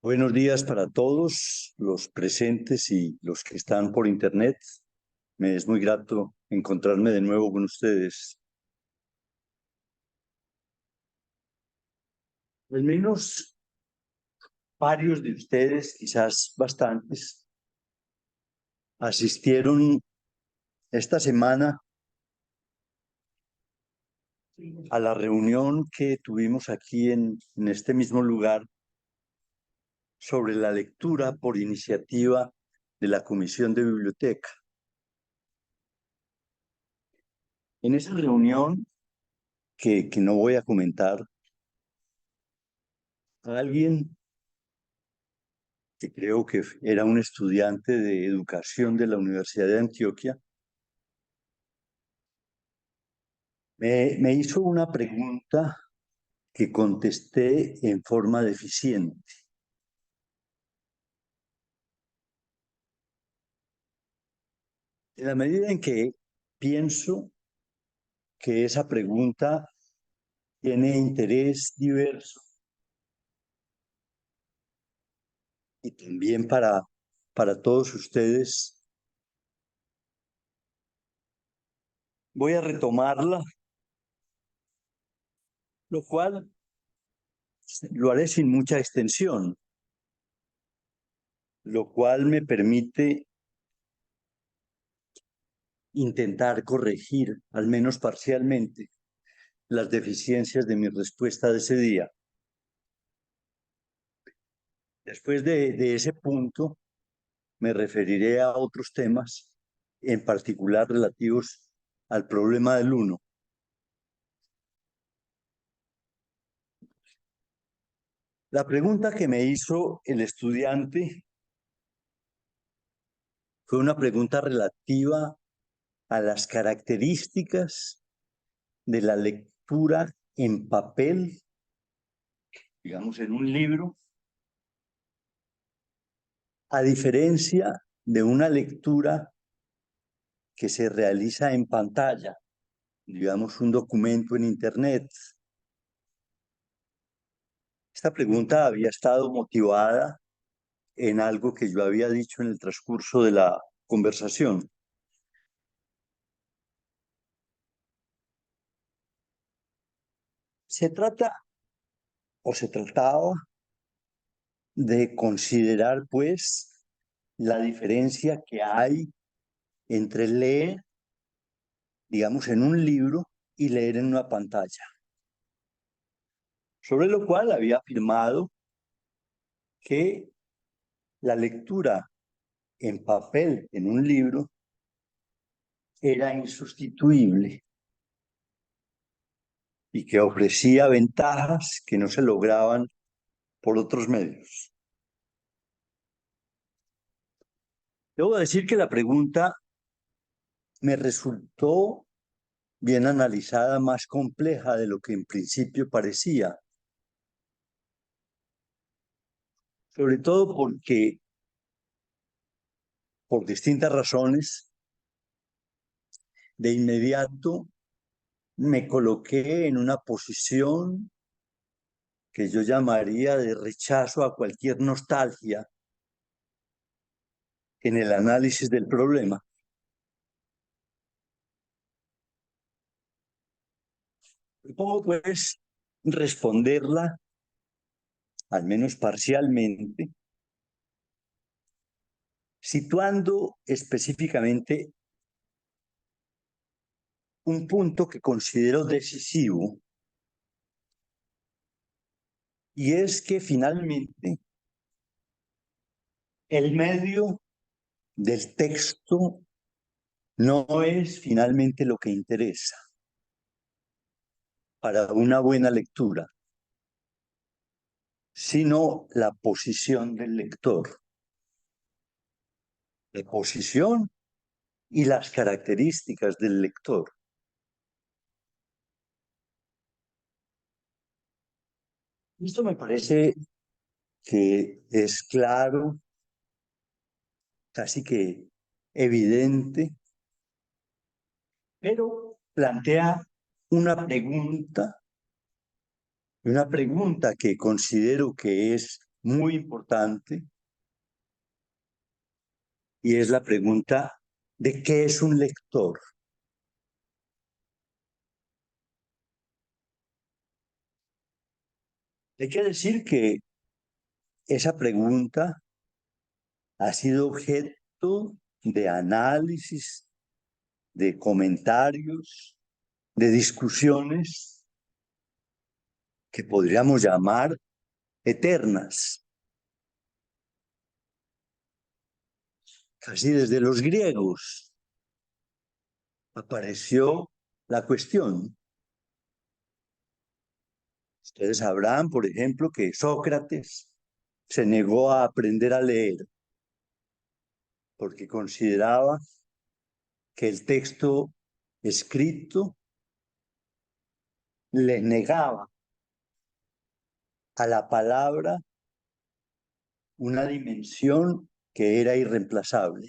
Buenos días para todos los presentes y los que están por internet. Me es muy grato encontrarme de nuevo con ustedes. Al menos varios de ustedes, quizás bastantes, asistieron esta semana a la reunión que tuvimos aquí en este mismo lugar sobre la lectura por iniciativa de la Comisión de Biblioteca. En esa reunión, que no voy a comentar, alguien que creo que era un estudiante de educación de la Universidad de Antioquia, me hizo una pregunta que contesté en forma deficiente. En la medida en que pienso que esa pregunta tiene interés diverso y también para todos ustedes, voy a retomarla, lo cual lo haré sin mucha extensión, lo cual me permite intentar corregir, al menos parcialmente, las deficiencias de mi respuesta de ese día. Después de ese punto, me referiré a otros temas, en particular relativos al problema del uno. La pregunta que me hizo el estudiante fue una pregunta relativa a las características de la lectura en papel, digamos en un libro, a diferencia de una lectura que se realiza en pantalla, digamos un documento en internet. Esta pregunta había estado motivada en algo que yo había dicho en el transcurso de la conversación. Se trata o se trataba de considerar, pues, la diferencia que hay entre leer, digamos, en un libro y leer en una pantalla. Sobre lo cual había afirmado que la lectura en papel en un libro era insustituible y que ofrecía ventajas que no se lograban por otros medios. Debo decir que la pregunta me resultó, bien analizada, más compleja de lo que en principio parecía. Sobre todo porque, por distintas razones, de inmediato me coloqué en una posición que yo llamaría de rechazo a cualquier nostalgia en el análisis del problema. ¿Cómo puedes responderla, al menos parcialmente, situando específicamente un punto que considero decisivo, y es que finalmente el medio del texto no es finalmente lo que interesa para una buena lectura, sino la posición del lector. La posición y las características del lector. Esto me parece que es claro, casi que evidente, pero plantea una pregunta que considero que es muy importante, y es la pregunta de qué es un lector. Hay que decir que esa pregunta ha sido objeto de análisis, de comentarios, de discusiones que podríamos llamar eternas, casi desde los griegos apareció la cuestión. Ustedes sabrán, por ejemplo, que Sócrates se negó a aprender a leer porque consideraba que el texto escrito le negaba a la palabra una dimensión que era irreemplazable.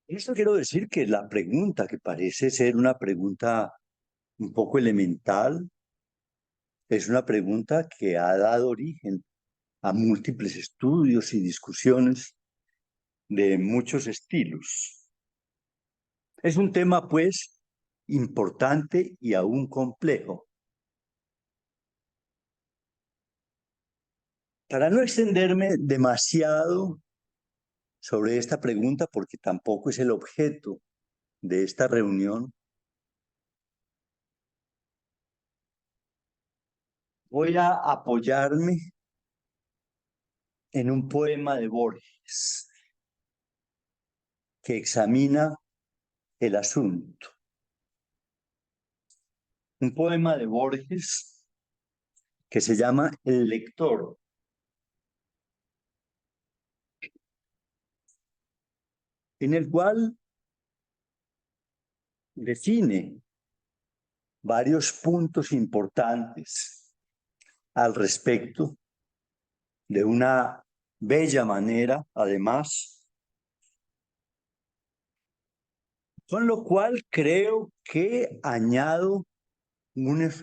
Esto quiero decir que la pregunta, que parece ser una pregunta un poco elemental, es una pregunta que ha dado origen a múltiples estudios y discusiones de muchos estilos. Es un tema, pues, importante y aún complejo. Para no extenderme demasiado sobre esta pregunta, porque tampoco es el objeto de esta reunión, voy a apoyarme en un poema de Borges que examina el asunto. Un poema de Borges que se llama El lector, en el cual define varios puntos importantes al respecto de una bella manera, además, con lo cual creo que añado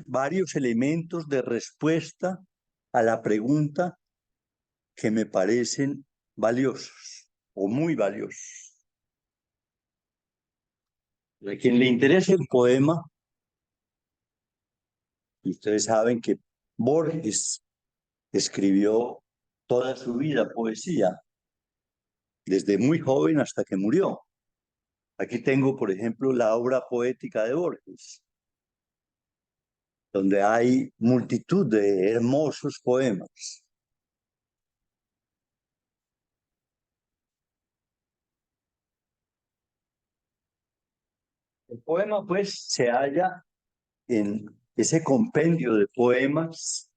varios elementos de respuesta a la pregunta que me parecen valiosos o muy valiosos. A quien le interese el poema, y ustedes saben que Borges escribió toda su vida poesía, desde muy joven hasta que murió. Aquí tengo, por ejemplo, la obra poética de Borges, donde hay multitud de hermosos poemas. El poema, pues, se halla en ese compendio de poemas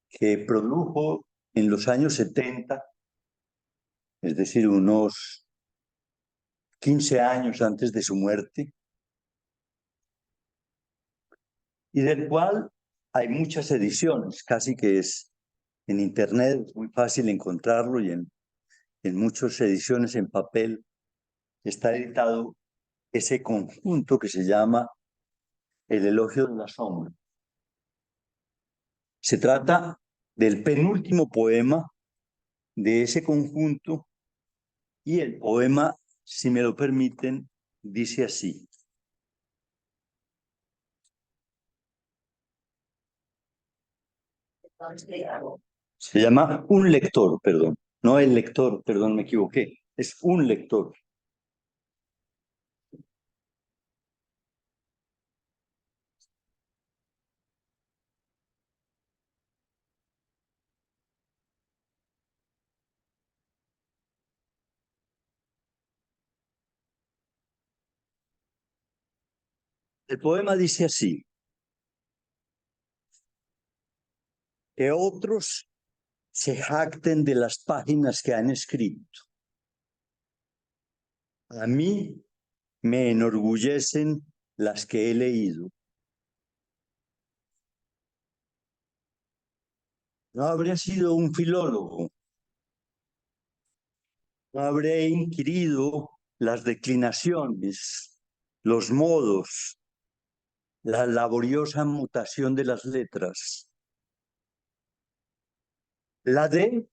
que produjo en los años 70, es decir, unos 15 años antes de su muerte, y del cual hay muchas ediciones, casi que es en internet, es muy fácil encontrarlo y en muchas ediciones en papel está editado ese conjunto que se llama El elogio de la sombra. Se trata del penúltimo poema de ese conjunto y el poema, si me lo permiten, dice así. Se llama Un lector, perdón. No el lector, perdón, me equivoqué. Es un lector. El poema dice así: que otros se jacten de las páginas que han escrito. A mí me enorgullecen las que he leído. No habré sido un filólogo, no habré inquirido las declinaciones, los modos, la laboriosa mutación de las letras. La D,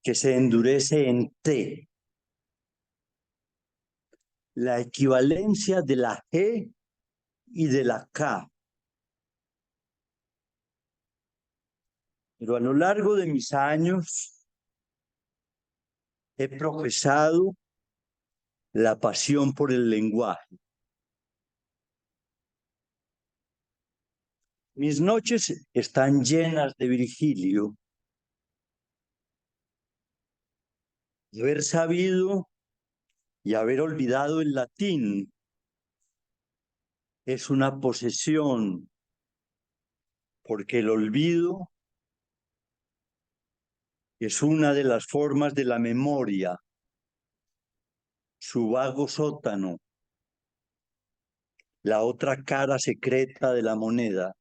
que se endurece en T. La equivalencia de la G y de la K. Pero a lo largo de mis años he profesado la pasión por el lenguaje. Mis noches están llenas de Virgilio. Haber sabido y haber olvidado el latín es una posesión, porque el olvido es una de las formas de la memoria, su vago sótano, la otra cara secreta de la moneda.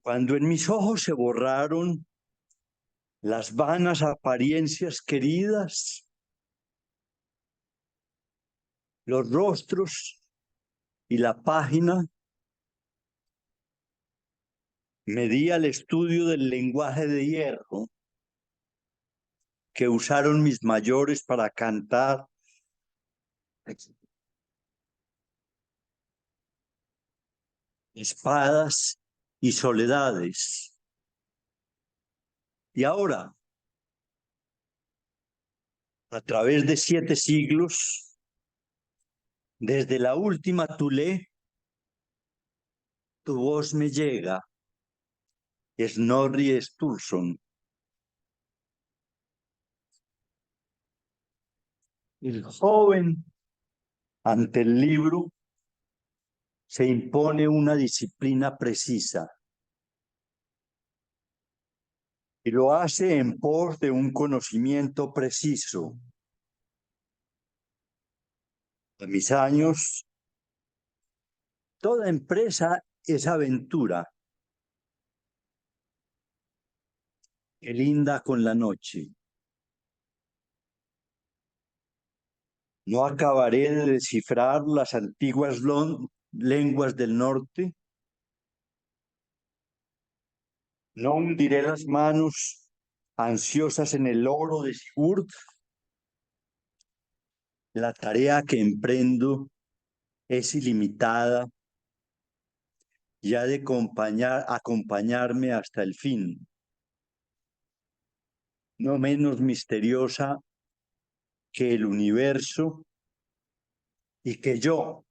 Cuando en mis ojos se borraron las vanas apariencias queridas, los rostros y la página, me di al estudio del lenguaje de hierro que usaron mis mayores para cantar espadas y soledades. Y ahora, a través de 7 siglos, desde la última Tulé, tu voz me llega, Snorri Sturluson. El joven, ante el libro, se impone una disciplina precisa y lo hace en pos de un conocimiento preciso. A mis años, toda empresa es aventura que linda con la noche. No acabaré de descifrar las antiguas lenguas del norte. No hundiré las manos ansiosas en el oro de Sigurd. La tarea que emprendo es ilimitada y ha de acompañarme hasta el fin. No menos misteriosa que el universo y que yo,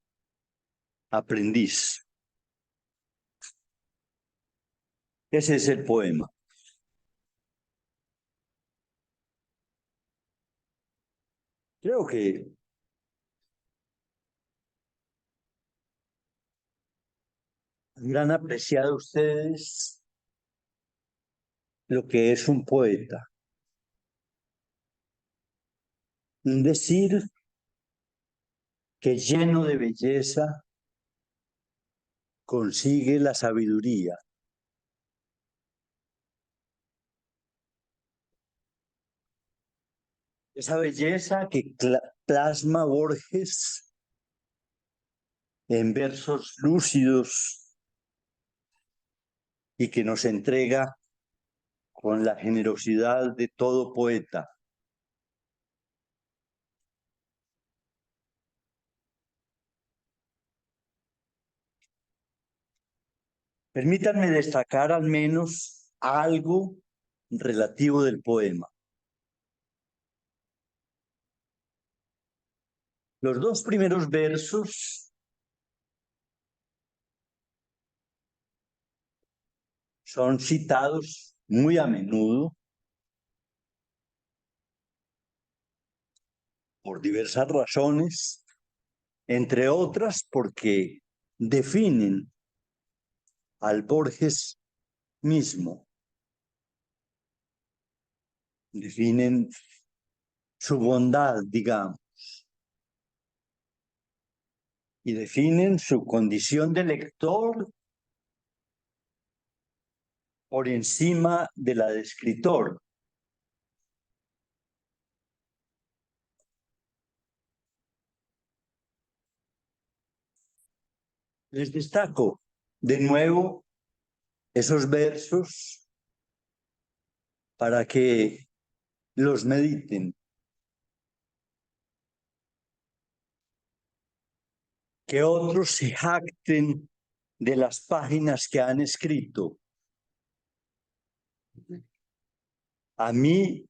aprendiz. Ese es el poema. Creo que habrán apreciado ustedes lo que es un poeta. Un decir que lleno de belleza consigue la sabiduría. Esa belleza que plasma Borges en versos lúcidos y que nos entrega con la generosidad de todo poeta. Permítanme destacar al menos algo relativo del poema. Los 2 primeros versos son citados muy a menudo por diversas razones, entre otras porque definen al Borges mismo, definen su bondad, digamos, y definen su condición de lector por encima de la de escritor. Les destaco de nuevo esos versos para que los mediten. Que otros se jacten de las páginas que han escrito. A mí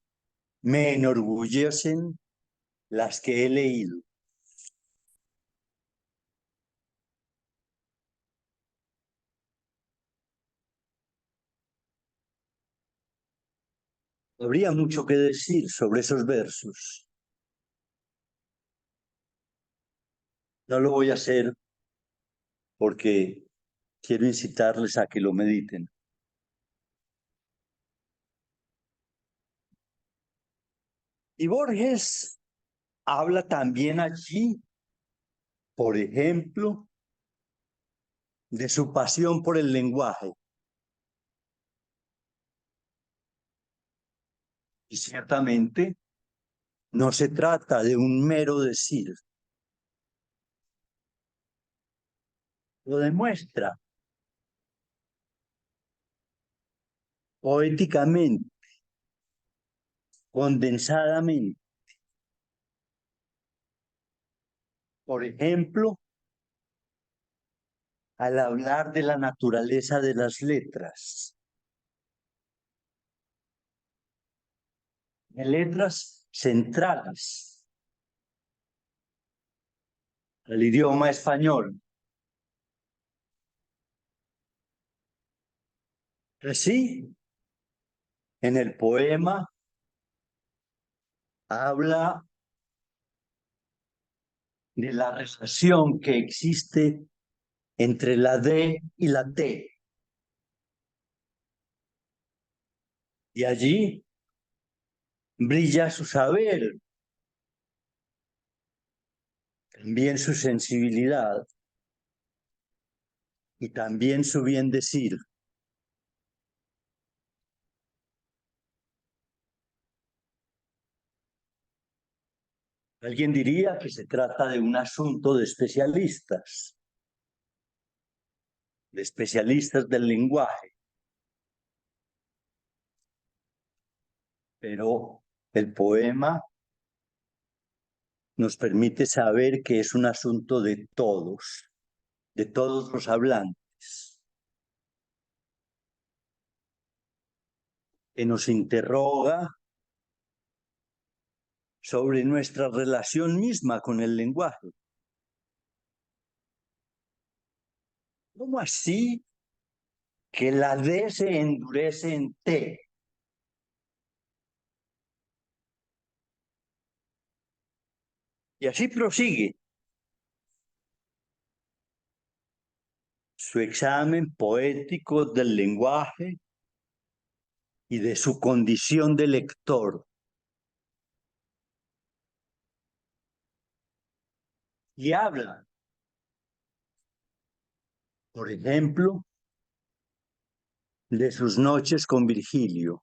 me enorgullecen las que he leído. Habría mucho que decir sobre esos versos. No lo voy a hacer porque quiero incitarles a que lo mediten. Y Borges habla también allí, por ejemplo, de su pasión por el lenguaje. Y ciertamente no se trata de un mero decir. Lo demuestra poéticamente, condensadamente. Por ejemplo, al hablar de la naturaleza de las letras. De letras centrales al idioma español. Así, en el poema habla de la relación que existe entre la D y la T. Y allí brilla su saber, también su sensibilidad y también su bien decir. Alguien diría que se trata de un asunto de especialistas del lenguaje. Pero el poema nos permite saber que es un asunto de todos los hablantes, que nos interroga sobre nuestra relación misma con el lenguaje. ¿Cómo así que la D se endurece en T? Y así prosigue su examen poético del lenguaje y de su condición de lector. Y habla, por ejemplo, de sus noches con Virgilio,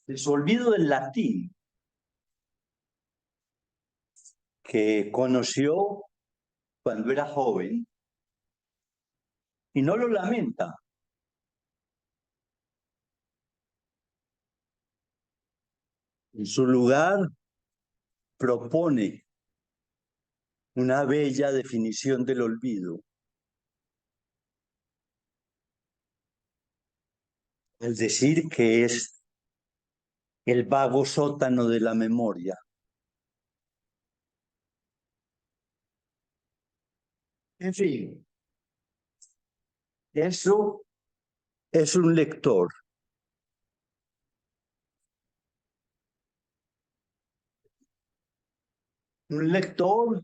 de su olvido del latín, que conoció cuando era joven y no lo lamenta. En su lugar, propone una bella definición del olvido. Es decir, que es el vago sótano de la memoria. En fin, eso es un lector. Un lector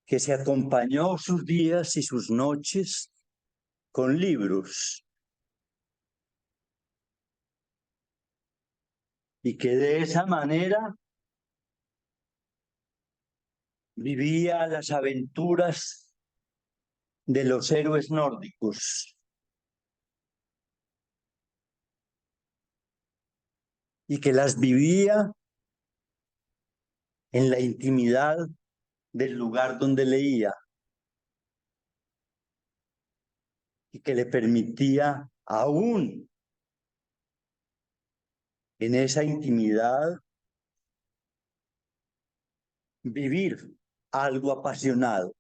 que se acompañó sus días y sus noches con libros y que de esa manera vivía las aventuras de los héroes nórdicos y que las vivía en la intimidad del lugar donde leía y que le permitía aún en esa intimidad vivir algo apasionado.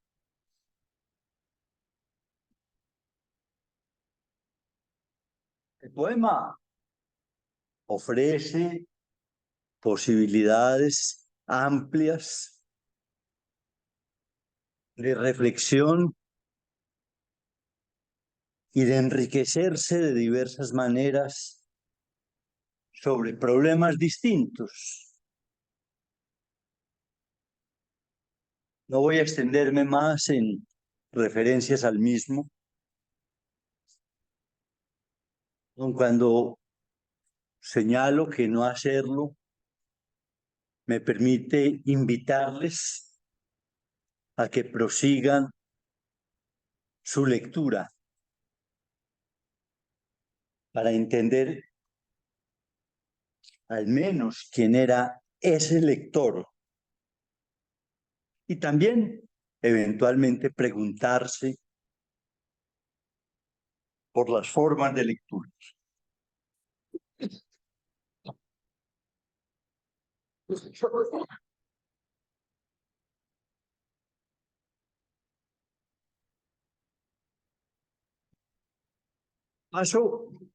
El poema ofrece posibilidades amplias de reflexión y de enriquecerse de diversas maneras sobre problemas distintos. No voy a extenderme más en referencias al mismo, aun cuando señalo que no hacerlo me permite invitarles a que prosigan su lectura para entender al menos quién era ese lector y también eventualmente preguntarse por las formas de lectura. Paso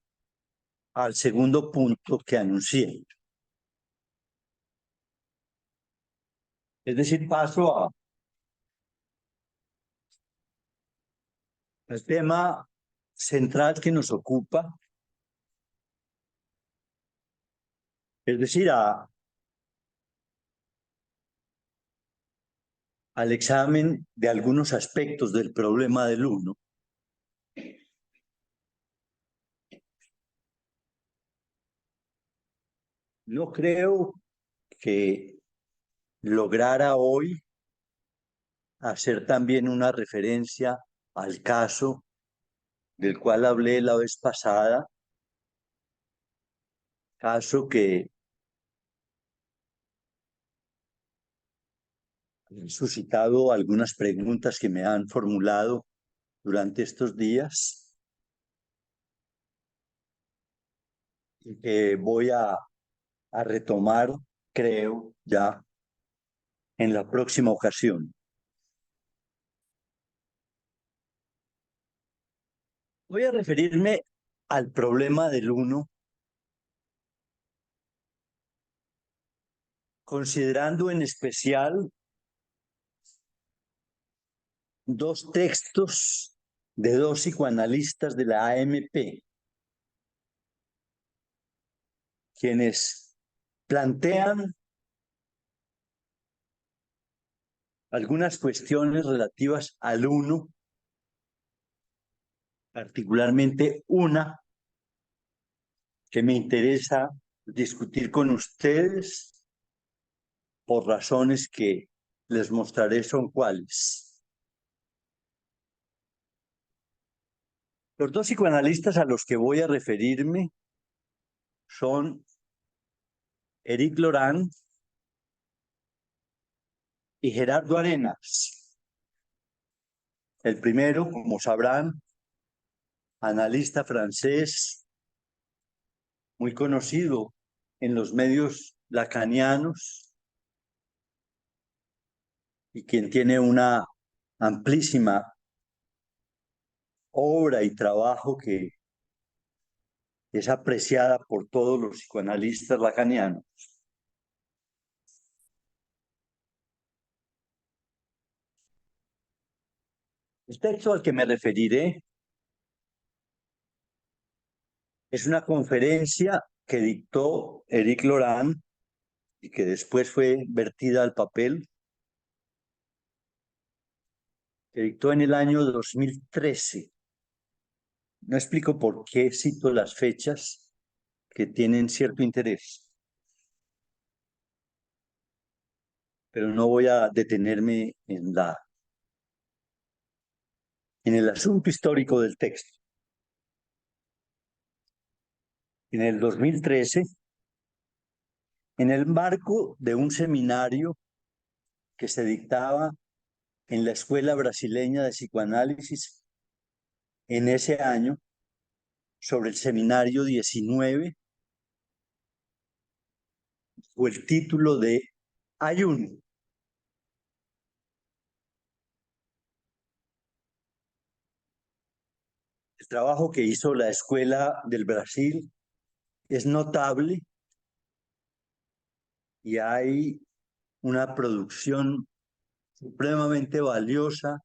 al segundo punto que anuncié. Es decir, paso al tema central que nos ocupa, es decir, al examen de algunos aspectos del problema del uno. No creo que lograra hoy hacer también una referencia al caso del cual hablé la vez pasada, caso que ha suscitado algunas preguntas que me han formulado durante estos días y que voy a retomar, creo, ya en la próxima ocasión. Voy a referirme al problema del uno, considerando en especial dos textos de dos psicoanalistas de la AMP, quienes plantean algunas cuestiones relativas al uno, particularmente una que me interesa discutir con ustedes por razones que les mostraré son cuáles. Los dos psicoanalistas a los que voy a referirme son Éric Laurent y Gerardo Arenas. El primero, como sabrán, analista francés, muy conocido en los medios lacanianos y quien tiene una amplísima obra y trabajo que es apreciada por todos los psicoanalistas lacanianos. El texto al que me referiré es una conferencia que dictó Éric Laurent y que después fue vertida al papel, que dictó en el año 2013. No explico por qué cito las fechas que tienen cierto interés, pero no voy a detenerme en el asunto histórico del texto. En el 2013, en el marco de un seminario que se dictaba en la Escuela Brasileña de Psicoanálisis en ese año sobre el seminario 19, o el título de Ayuno. El trabajo que hizo la Escuela del Brasil es notable y hay una producción supremamente valiosa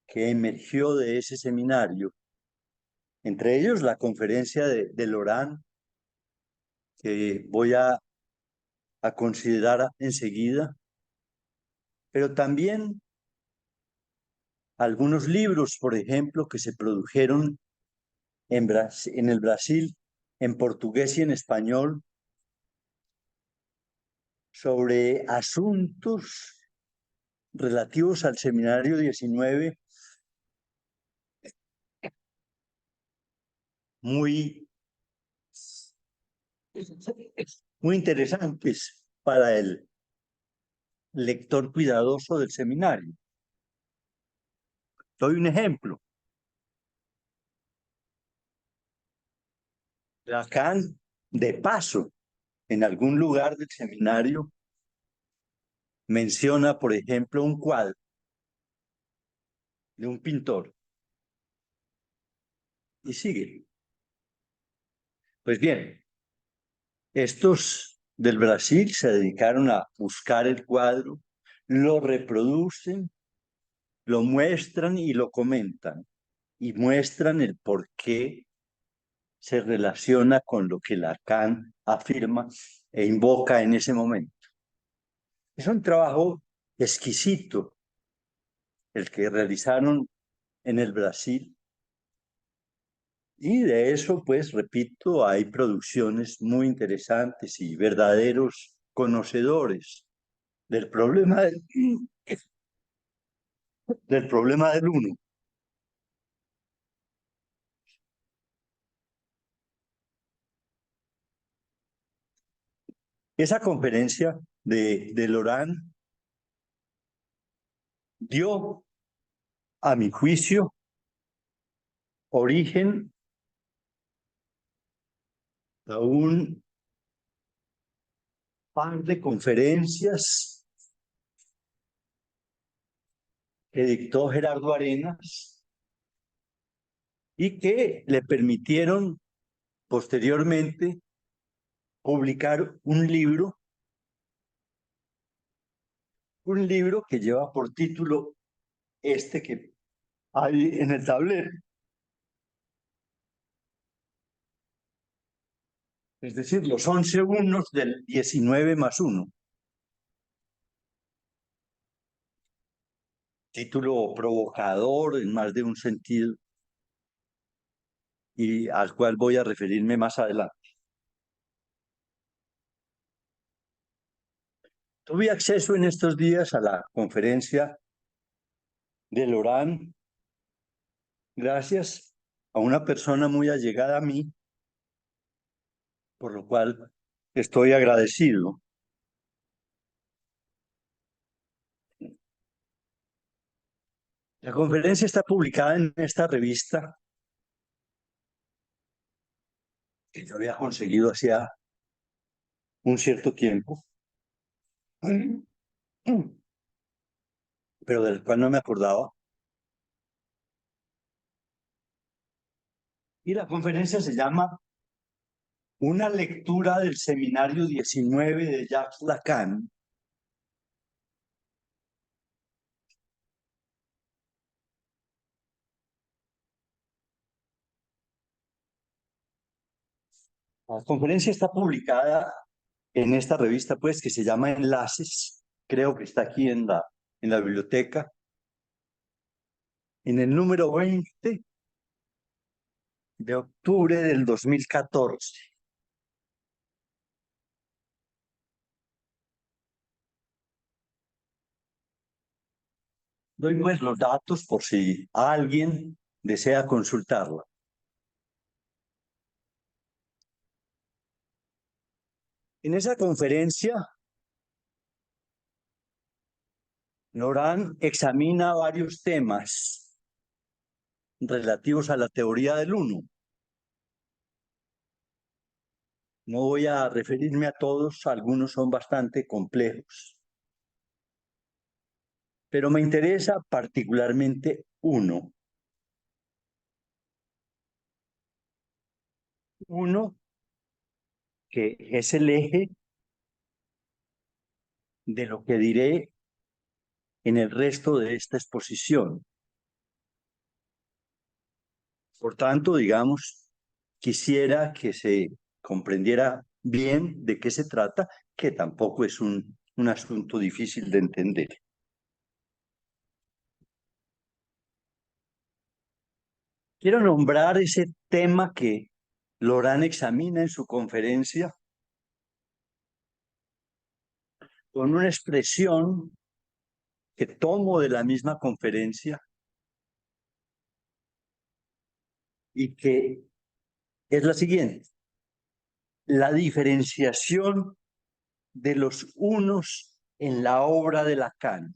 que emergió de ese seminario. Entre ellos la conferencia de Lorán, que voy a considerar enseguida, pero también algunos libros, por ejemplo, que se produjeron en el Brasil, en portugués y en español, sobre asuntos relativos al seminario 19, muy, muy interesantes para el lector cuidadoso del seminario. Doy un ejemplo. Lacan, de paso, en algún lugar del seminario, menciona, por ejemplo, un cuadro de un pintor y sigue. Pues bien, estos del Brasil se dedicaron a buscar el cuadro, lo reproducen, lo muestran y lo comentan, y muestran el por qué se relaciona con lo que Lacan afirma e invoca en ese momento. Es un trabajo exquisito el que realizaron en el Brasil, y de eso, pues, repito, hay producciones muy interesantes y verdaderos conocedores del problema del problema del uno. Esa conferencia de Lorán dio, a mi juicio, origen a un par de conferencias que dictó Gerardo Arenas y que le permitieron posteriormente publicar un libro que lleva por título este que hay en el tablero, es decir, los 11 unos del 19 más 1. Título provocador en más de un sentido y al cual voy a referirme más adelante. Tuve acceso en estos días a la conferencia de Lorán gracias a una persona muy allegada a mí, por lo cual estoy agradecido. La conferencia está publicada en esta revista que yo había conseguido hacía un cierto tiempo, pero del cual no me acordaba. Y la conferencia se llama Una lectura del seminario 19 de Jacques Lacan. La conferencia está publicada en esta revista, pues, que se llama Enlaces. Creo que está aquí en la biblioteca. En el número 20 de octubre del 2014. Doy pues los datos por si alguien desea consultarla. En esa conferencia Laurent examina varios temas relativos a la teoría del uno. No voy a referirme a todos, algunos son bastante complejos, pero me interesa particularmente uno. Uno que es el eje de lo que diré en el resto de esta exposición. Por tanto, digamos, quisiera que se comprendiera bien de qué se trata, que tampoco es un asunto difícil de entender. Quiero nombrar ese tema que Laurent examina en su conferencia con una expresión que tomo de la misma conferencia y que es la siguiente: la diferenciación de los unos en la obra de Lacan.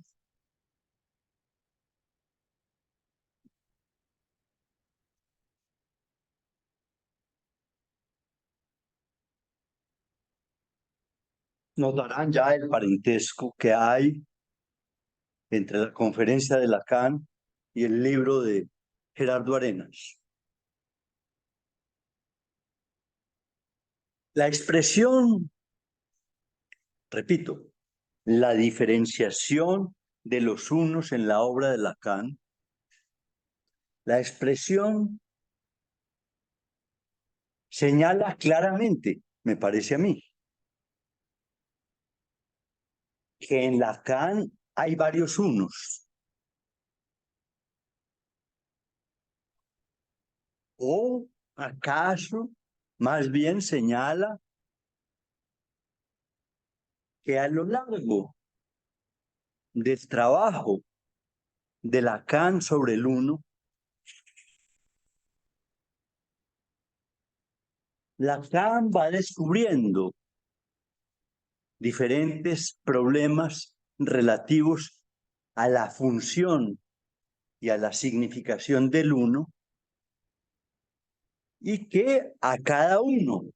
Nos darán ya el parentesco que hay entre la conferencia de Lacan y el libro de Gerardo Arenas. La expresión, repito, la diferenciación de los unos en la obra de Lacan, la expresión señala claramente, me parece a mí, que en Lacan hay varios unos. ¿O acaso más bien señala que a lo largo del trabajo de Lacan sobre el uno, Lacan va descubriendo diferentes problemas relativos a la función y a la significación del uno, y que a cada uno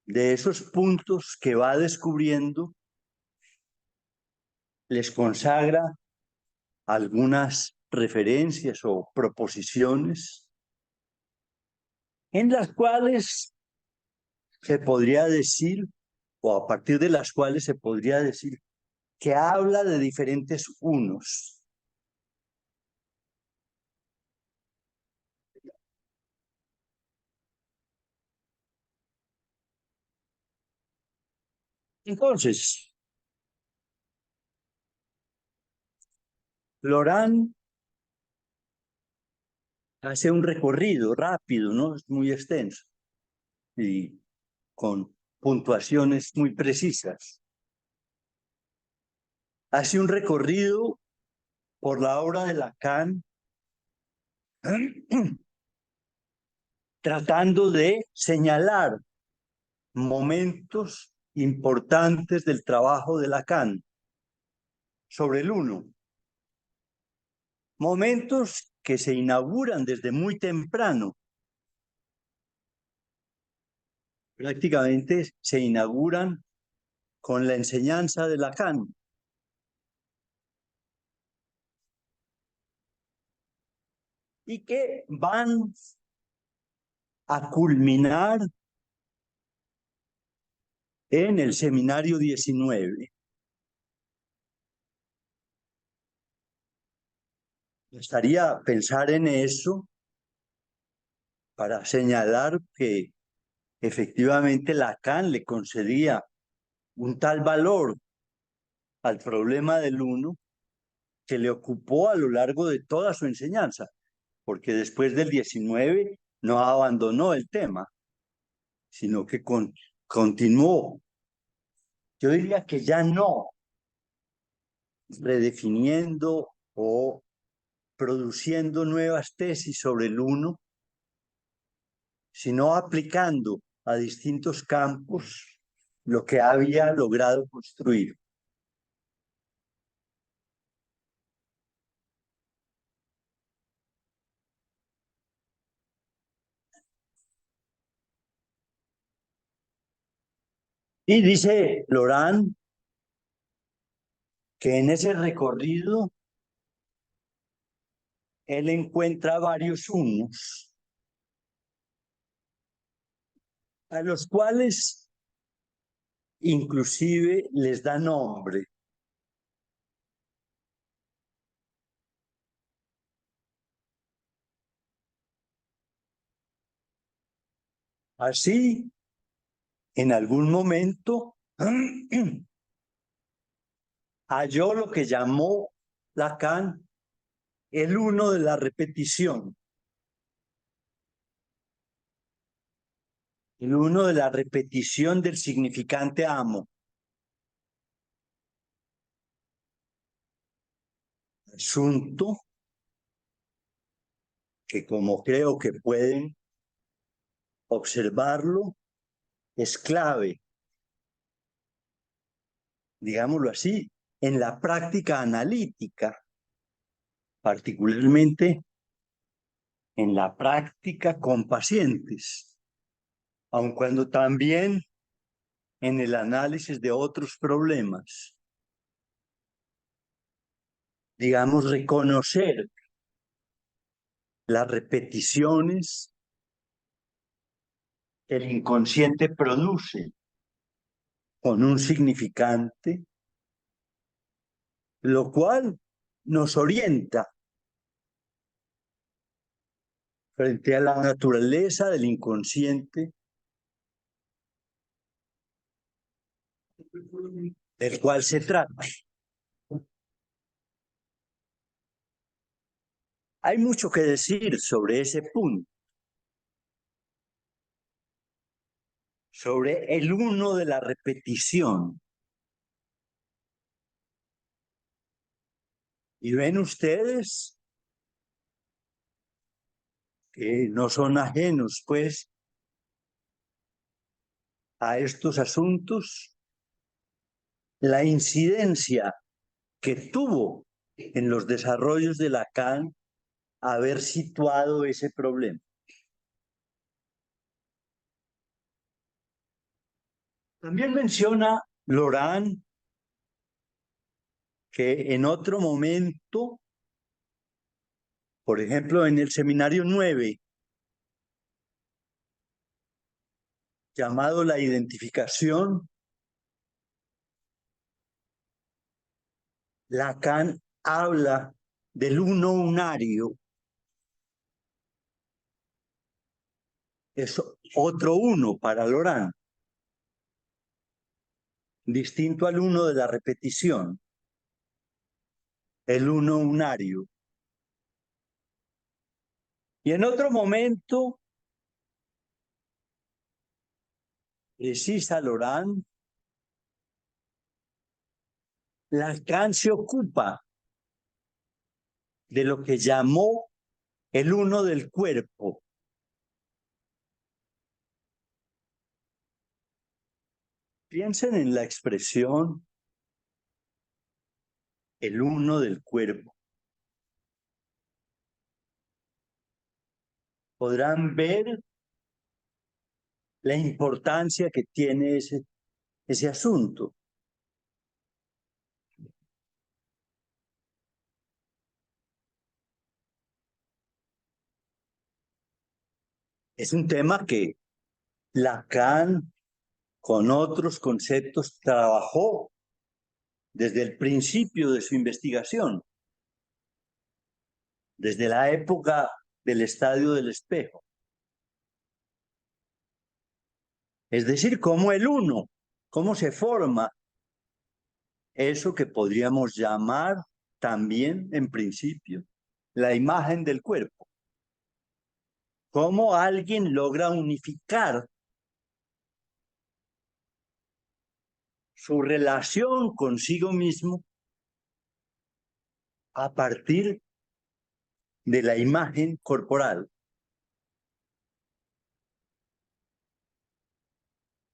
de esos puntos que va descubriendo les consagra algunas referencias o proposiciones en las cuales se podría decir, o a partir de las cuales se podría decir, que habla de diferentes unos. Entonces, Laurent hace un recorrido rápido, ¿no? Es muy extenso y con puntuaciones muy precisas. Hace un recorrido por la obra de Lacan tratando de señalar momentos importantes del trabajo de Lacan sobre el uno. Momentos que se inauguran desde muy temprano. Prácticamente se inauguran con la enseñanza de Lacan. Y que van a culminar en el seminario 19. Estaría pensar en eso para señalar que efectivamente Lacan le concedía un tal valor al problema del uno que le ocupó a lo largo de toda su enseñanza, porque después del 19 no abandonó el tema, sino que continuó. Yo diría que ya no redefiniendo o produciendo nuevas tesis sobre el uno, sino aplicando a distintos campos lo que había logrado construir. Y dice Laurent que en ese recorrido él encuentra varios unos, a los cuales inclusive les da nombre. Así, en algún momento, halló lo que llamó Lacan el uno de la repetición, el uno de la repetición del significante amo. Asunto que, como creo que pueden observarlo, es clave, digámoslo así, en la práctica analítica, particularmente en la práctica con pacientes, aun cuando también en el análisis de otros problemas. Digamos, reconocer las repeticiones que el inconsciente produce con un significante, lo cual nos orienta frente a la naturaleza del inconsciente del cual se trata. Hay mucho que decir sobre ese punto, sobre el uno de la repetición. Y ven ustedes que no son ajenos, pues, a estos asuntos, la incidencia que tuvo en los desarrollos de Lacan haber situado ese problema. También menciona Laurent que en otro momento, por ejemplo, en el seminario 9, llamado la identificación, Lacan habla del uno unario. Es otro uno para Laurent, distinto al uno de la repetición, el uno unario. Y en otro momento, precisa Laurent, Lacan se ocupa de lo que llamó el uno del cuerpo. Piensen en la expresión el uno del cuerpo. Podrán ver la importancia que tiene ese asunto. Es un tema que Lacan, con otros conceptos, trabajó desde el principio de su investigación, desde la época del estadio del espejo. Es decir, cómo el uno, cómo se forma eso que podríamos llamar también, en principio, la imagen del cuerpo. Cómo alguien logra unificar su relación consigo mismo a partir de la imagen corporal.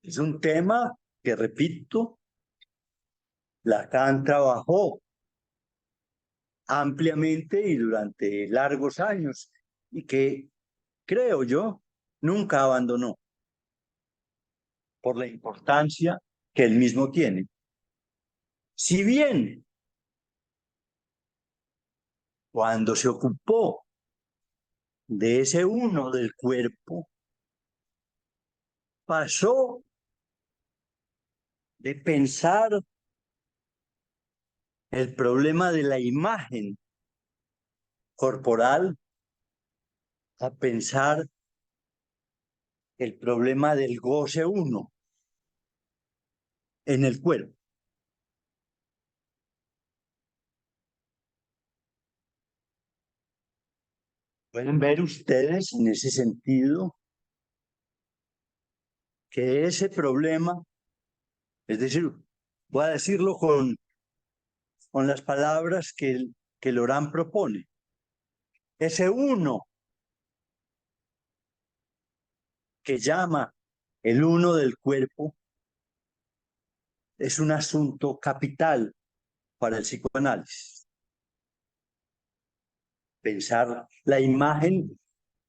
Es un tema que, repito, Lacan trabajó ampliamente y durante largos años y que, creo yo, nunca abandonó por la importancia que él mismo tiene. Si bien cuando se ocupó de ese uno del cuerpo, pasó de pensar el problema de la imagen corporal a pensar el problema del goce uno en el cuerpo. Pueden ver ustedes en ese sentido que ese problema, es decir, voy a decirlo con las palabras que Lorán propone, ese uno que llama el uno del cuerpo es un asunto capital para el psicoanálisis. Pensar la imagen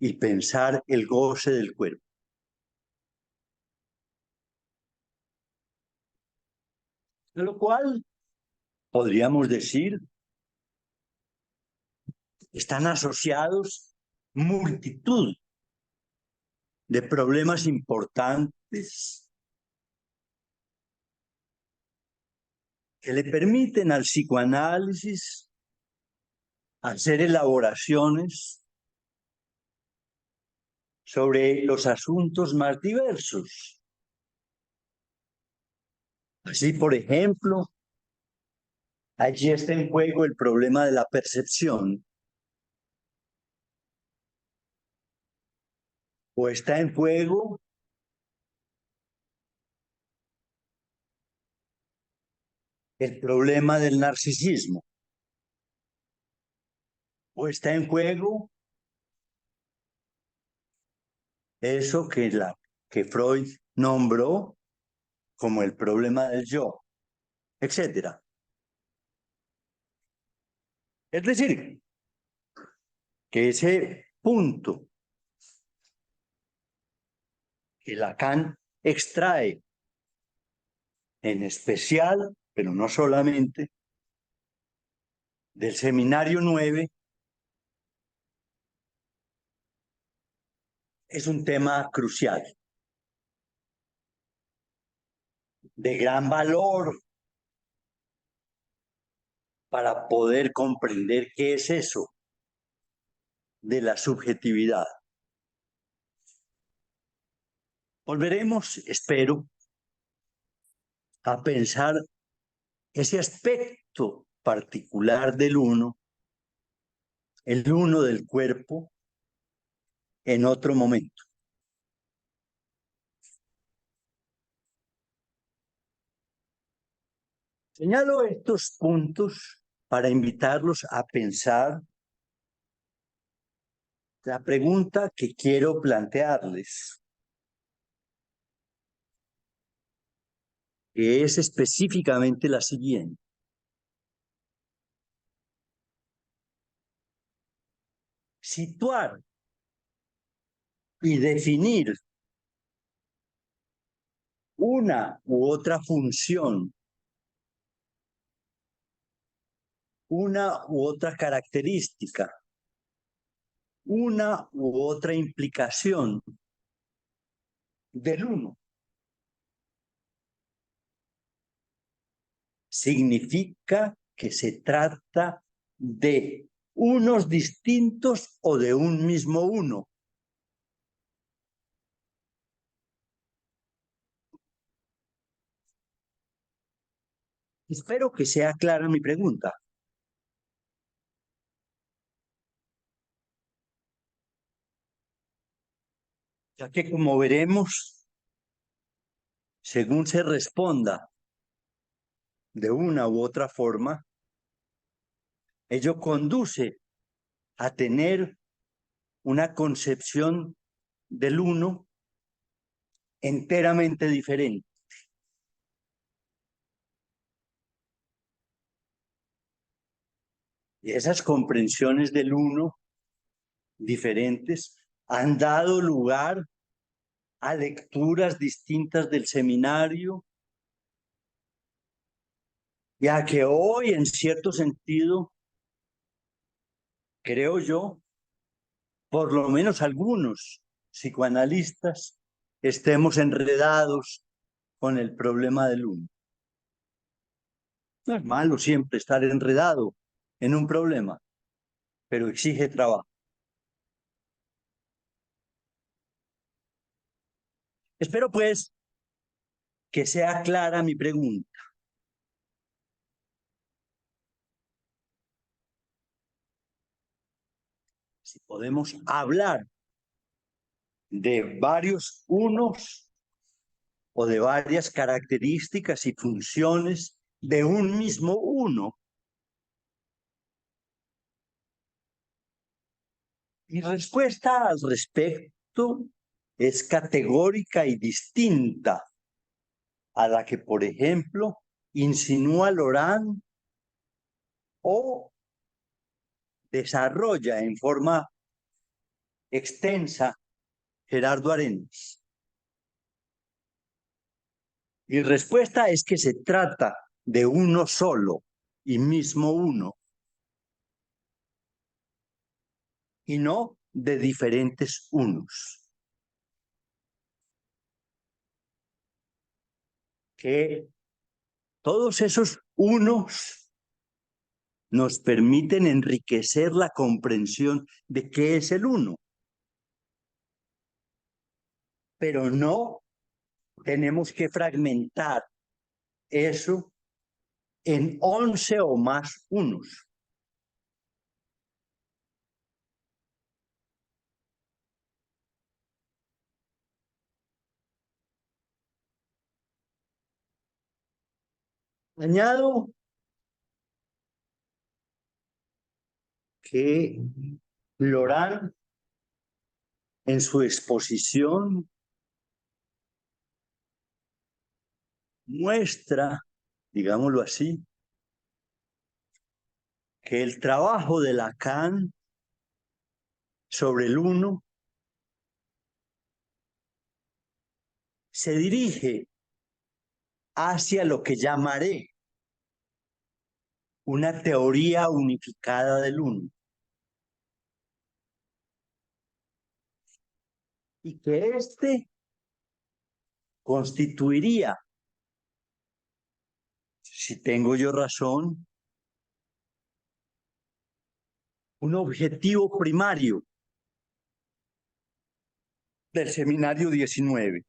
y pensar el goce del cuerpo. De lo cual podríamos decir están asociados multitud de problemas importantes que le permiten al psicoanálisis hacer elaboraciones sobre los asuntos más diversos. Así, por ejemplo, allí está en juego el problema de la percepción, o está en juego el problema del narcisismo, o está en juego eso que Freud nombró como el problema del yo, etcétera. Es decir, que ese punto que Lacan extrae en especial, pero no solamente, del Seminario 9, es un tema crucial, de gran valor para poder comprender qué es eso de la subjetividad. Volveremos, espero, a pensar ese aspecto particular del uno, el uno del cuerpo, en otro momento. Señalo estos puntos para invitarlos a pensar la pregunta que quiero plantearles, que es específicamente la siguiente. Situar y definir una u otra función, una u otra característica, una u otra implicación del uno, significa que se trata de unos distintos o de un mismo uno. Espero que sea clara mi pregunta. Ya que, como veremos, según se responda de una u otra forma, ello conduce a tener una concepción del uno enteramente diferente. Y esas comprensiones del uno diferentes han dado lugar a lecturas distintas del seminario Ya que hoy, en cierto sentido, creo yo, por lo menos algunos psicoanalistas estemos enredados con el problema del uno. No es malo siempre estar enredado en un problema, pero exige trabajo. Espero pues que sea clara mi pregunta. Si podemos hablar de varios unos o de varias características y funciones de un mismo uno. Mi respuesta al respecto es categórica y distinta a la que, por ejemplo, insinúa Laurent o desarrolla en forma extensa Gerardo Arenas. Mi respuesta es que se trata de uno solo y mismo uno, y no de diferentes unos. Que todos esos unos nos permiten enriquecer la comprensión de qué es el uno. Pero no tenemos que fragmentar eso en 11 o más unos. Añado que Laurent, en su exposición, muestra, digámoslo así, que el trabajo de Lacan sobre el uno se dirige hacia lo que llamaré una teoría unificada del uno. Y que este constituiría, si tengo yo razón, un objetivo primario del seminario 19,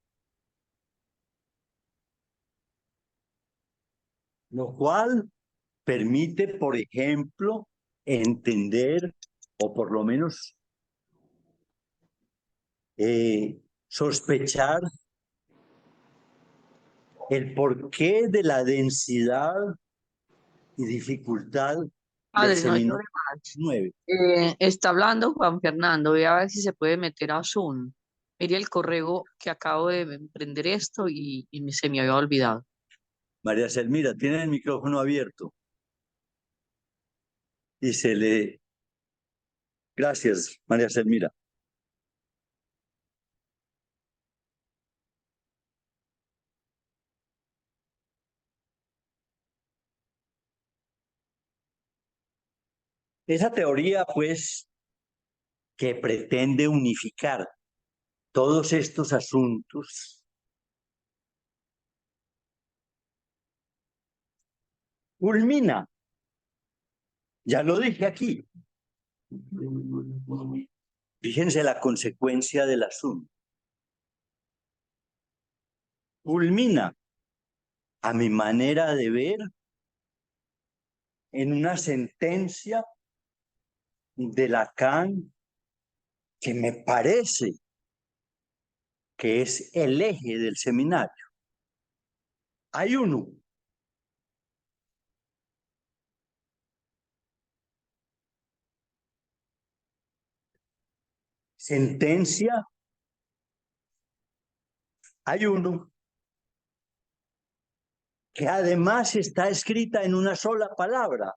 lo cual permite, por ejemplo, entender o por lo menos sospechar el porqué de la densidad y dificultad del Padre, no hay seminario problema. 19. Está hablando Juan Fernando, voy a ver si se puede meter a Zoom. Mire el correo que acabo de emprender esto y se me había olvidado. María Selmira tiene el micrófono abierto y se le... Gracias, María Selmira. Esa teoría, pues, que pretende unificar todos estos asuntos, culmina, ya lo dije aquí, fíjense la consecuencia del asunto, culmina, a mi manera de ver, en una sentencia de Lacan que me parece que es el eje del seminario. Hay uno. Sentencia, hay uno que además está escrita en una sola palabra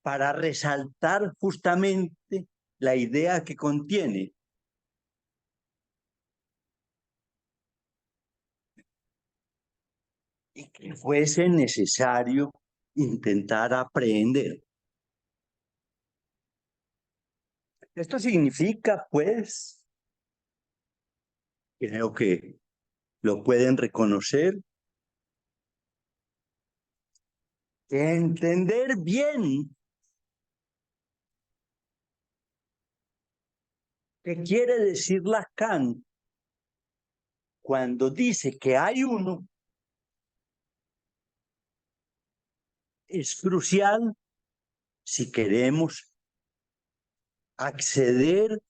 para resaltar justamente la idea que contiene. y que fuese necesario intentar aprender. Esto significa, pues, creo que lo pueden reconocer, que entender bien qué quiere decir Lacan cuando dice que hay uno es crucial si queremos acceder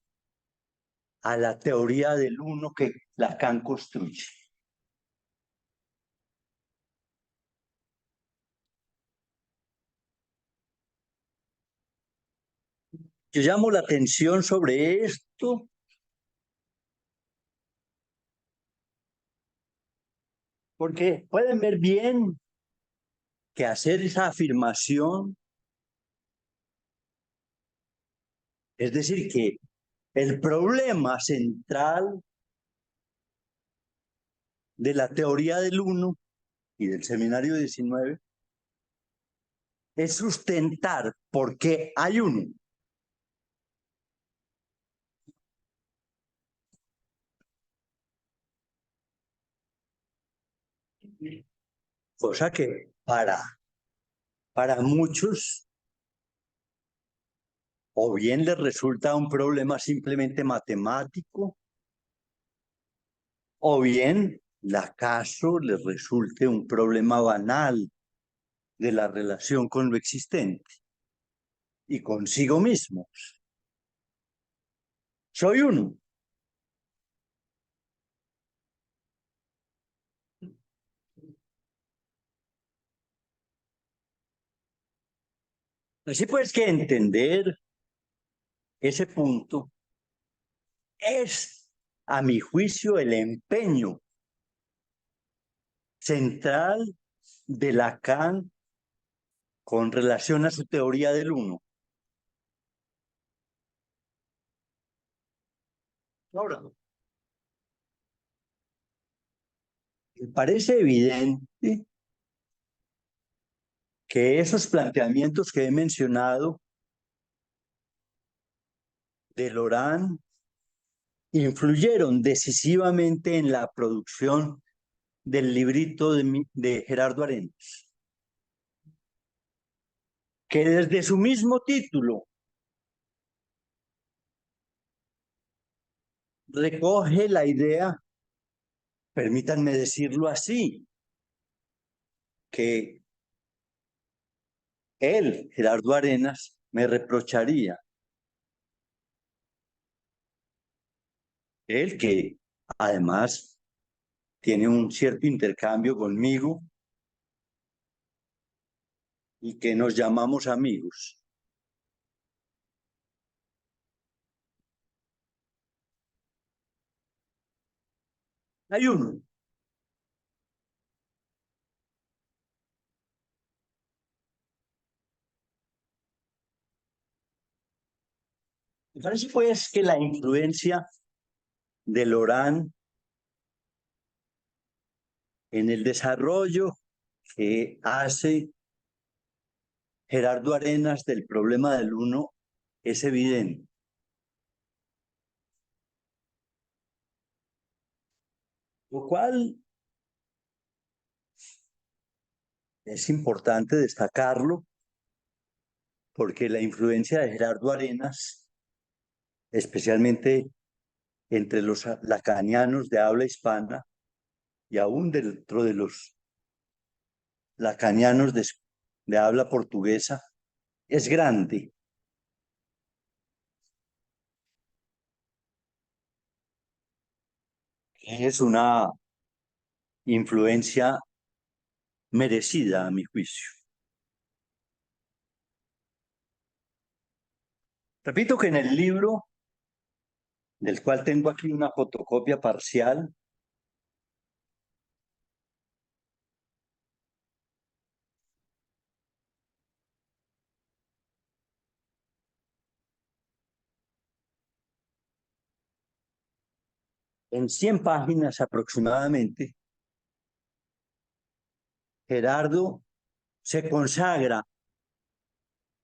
a la teoría del uno que Lacan construye. Yo llamo la atención sobre esto porque pueden ver bien que hacer esa afirmación, es decir, que el problema central de la teoría del uno y del seminario 19 es sustentar por qué hay uno. Cosa que para muchos o bien les resulta un problema simplemente matemático, o bien acaso les resulte un problema banal de la relación con lo existente y consigo mismos. Soy uno. Así pues que entender ese punto es, a mi juicio, el empeño central de Lacan con relación a su teoría del uno. Ahora, me parece evidente que esos planteamientos que he mencionado de Laurent influyeron decisivamente en la producción del librito de Gerardo Arenas, que desde su mismo título recoge la idea, permítanme decirlo así, que él, Gerardo Arenas, me reprocharía. Él que además tiene un cierto intercambio conmigo y que nos llamamos amigos. Hay uno. Me parece pues que la influencia de Laurent en el desarrollo que hace Gerardo Arenas del problema del uno es evidente. Lo cual es importante destacarlo porque la influencia de Gerardo Arenas, especialmente entre los lacanianos de habla hispana y aún dentro de los lacanianos de habla portuguesa, es grande. Es una influencia merecida, a mi juicio. Repito que en el libro, del cual tengo aquí una fotocopia parcial, en 100 páginas aproximadamente, Gerardo se consagra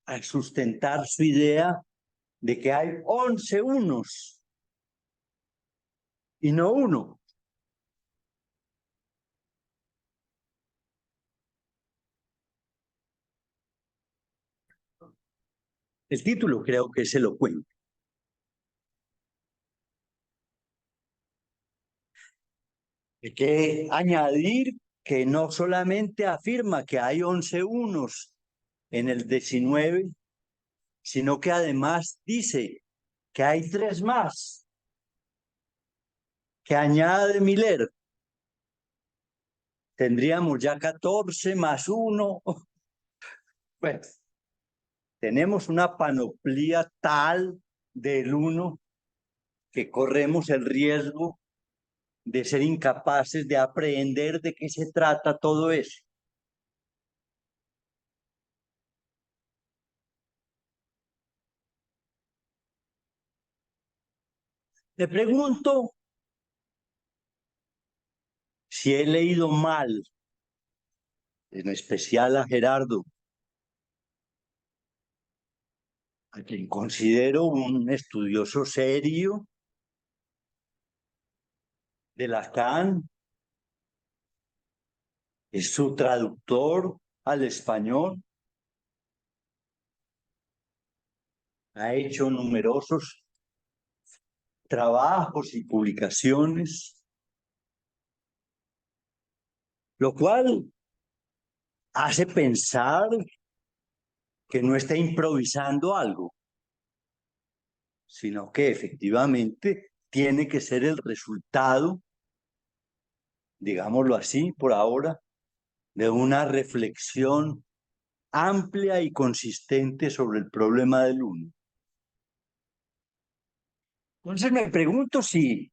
a sustentar su idea de que hay 11 unos y no uno. El título creo que es elocuente. Hay que añadir que no solamente afirma que hay 11 unos en el 19, sino que además dice que hay 3 más, que añade Miller. Tendríamos ya 14 más 1. Pues tenemos una panoplia tal del 1 que corremos el riesgo de ser incapaces de aprender de qué se trata todo eso. Le pregunto si he leído mal, en especial a Gerardo, a quien considero un estudioso serio de Lacan, es su traductor al español, ha hecho numerosos trabajos y publicaciones, lo cual hace pensar que no está improvisando algo, sino que efectivamente tiene que ser el resultado, digámoslo así, por ahora, de una reflexión amplia y consistente sobre el problema del uno. Entonces me pregunto si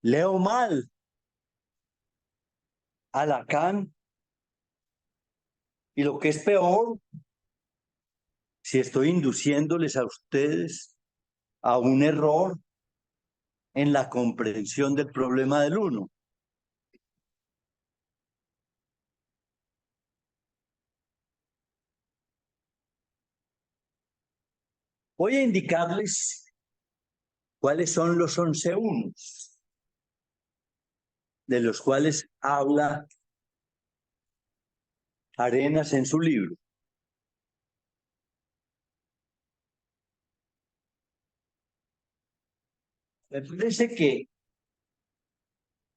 leo mal a Lacan y lo que es peor, si estoy induciéndoles a ustedes a un error en la comprensión del problema del uno. Voy a indicarles cuáles son los 11 unos, de los cuales habla Arenas en su libro. Me parece que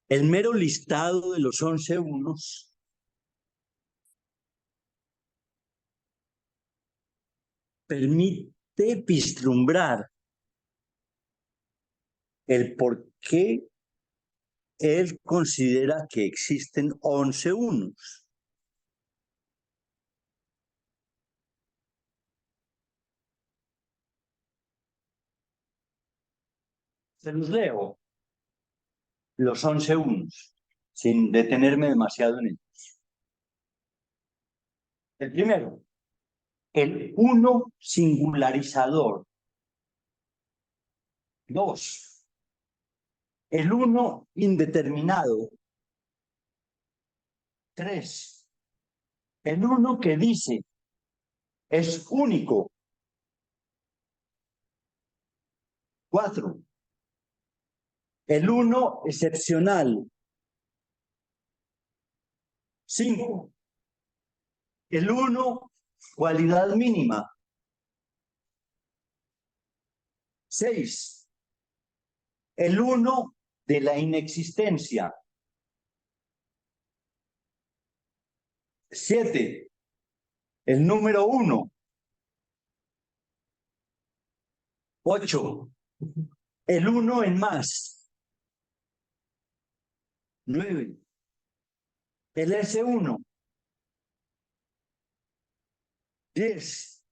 el mero listado de los 11 unos permite vislumbrar el por qué él considera que existen 11 unos. Se los leo, los 11 unos, sin detenerme demasiado en ellos. El primero, el uno singularizador. Dos, el uno indeterminado. Tres, el uno que dice es único. Cuatro, el uno excepcional. Cinco, el uno cualidad mínima. Seis, el uno de la inexistencia. Siete, el número uno. Ocho, el uno en más. Nueve, el S1. 10,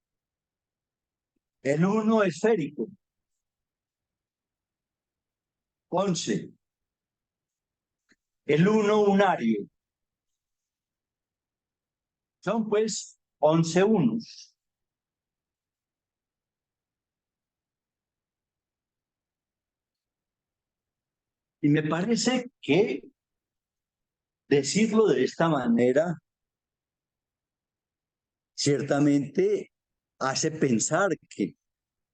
el uno esférico. 11, el uno unario. Son pues 11 unos. Y me parece que decirlo de esta manera ciertamente hace pensar que,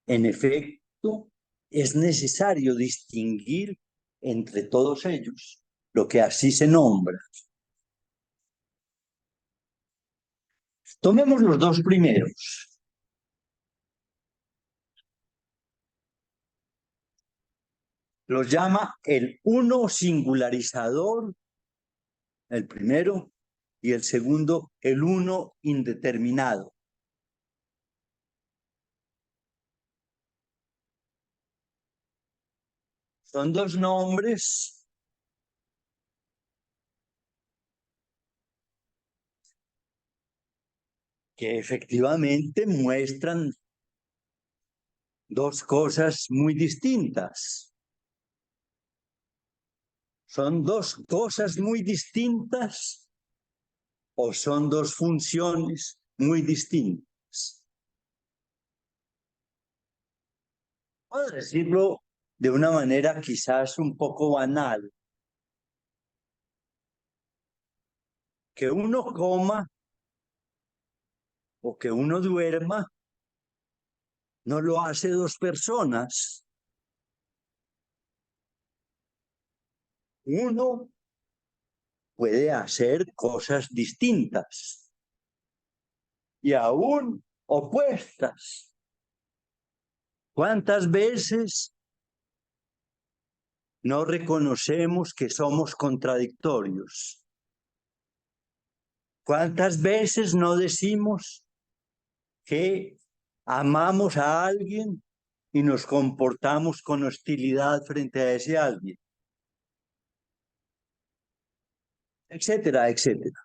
en efecto, es necesario distinguir entre todos ellos lo que así se nombra. Tomemos los dos primeros. Los llama el uno singularizador, el primero, y el segundo, el uno indeterminado. Son dos nombres que efectivamente muestran dos cosas muy distintas. ¿Son dos cosas muy distintas o son dos funciones muy distintas? Puedo decirlo de una manera quizás un poco banal. Que uno coma o que uno duerma no lo hace dos personas. Uno puede hacer cosas distintas y aún opuestas. ¿Cuántas veces no reconocemos que somos contradictorios? ¿Cuántas veces no decimos que amamos a alguien y nos comportamos con hostilidad frente a ese alguien? Etcétera, etcétera.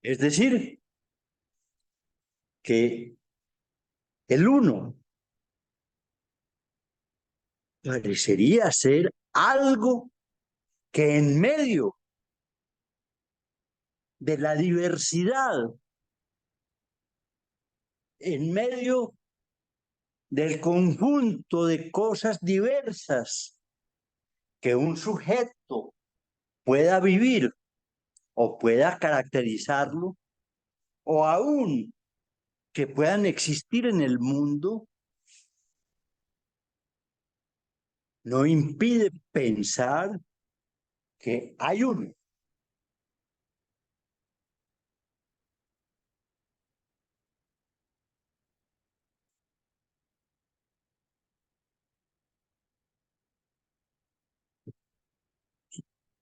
Es decir, que el uno parecería ser algo que en medio de la diversidad, en medio del conjunto de cosas diversas que un sujeto pueda vivir o pueda caracterizarlo, o aún que puedan existir en el mundo, no impide pensar que hay uno.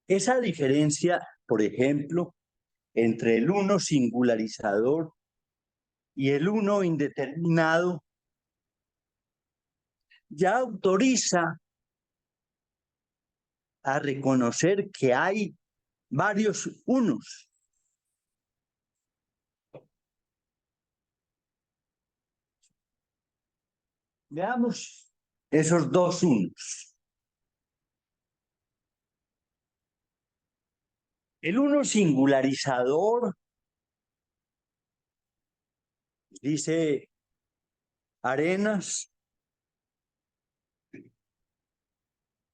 Esa diferencia, por ejemplo, entre el uno singularizador y el uno indeterminado, ya autoriza a reconocer que hay varios unos. Veamos esos dos unos. El uno singularizador, dice Arenas,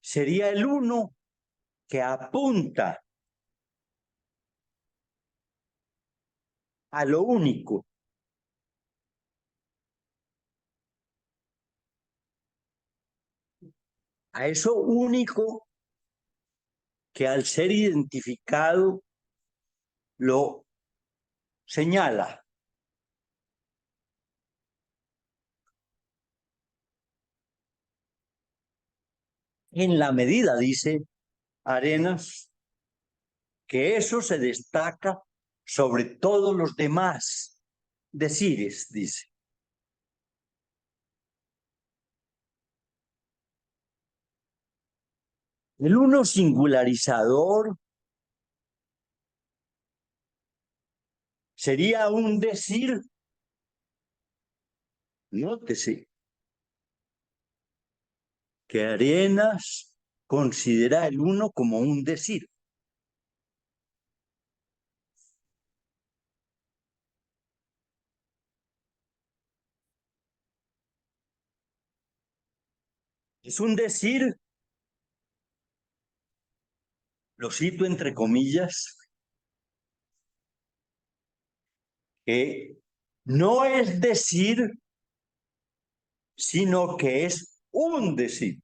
sería el uno que apunta a lo único. A eso único que al ser identificado lo señala. En la medida, dice Arenas, que eso se destaca sobre todos los demás decires, dice. El uno singularizador sería un decir, nótese, que Arenas considera el uno como un decir. Es un decir, lo cito entre comillas, que no es decir, sino que es un decir.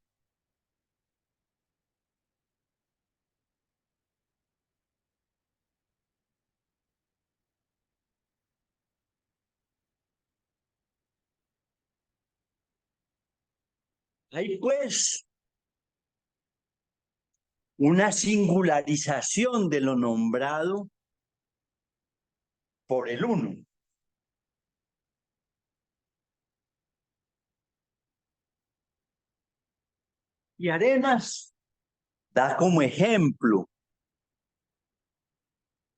Hay pues una singularización de lo nombrado por el uno. Y Arenas da como ejemplo